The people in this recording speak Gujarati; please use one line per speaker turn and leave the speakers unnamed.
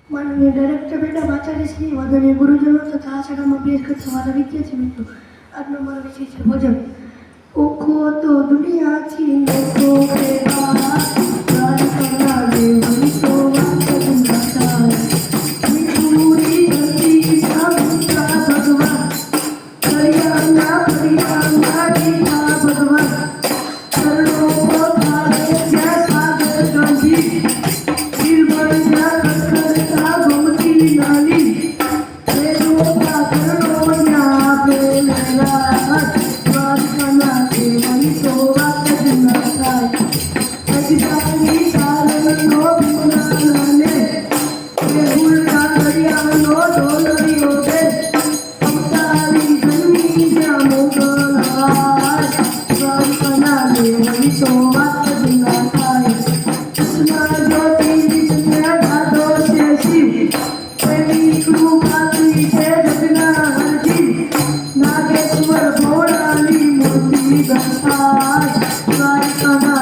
माननीय डायरेक्टर मैडम, आचार्य श्री, वंदनीय गुरुजनों तथा આ શાળામાં અભ્યાસ કરતા મારા વિદ્યાર્થી મિત્રો, આજનો મારો વિષય છે ભોજન. ઓખો તો દુનિયા છી લોકો કેવા દ્વારકા દેવની તો વાત જનતા પૂરી ધરતી સાબુકા ભગવાન કરિયાના દીઠા ભગવાન કરલો પોતાને જ્યાં સાગર ગંભીર नागेश्वर भोळानी मोती गंठा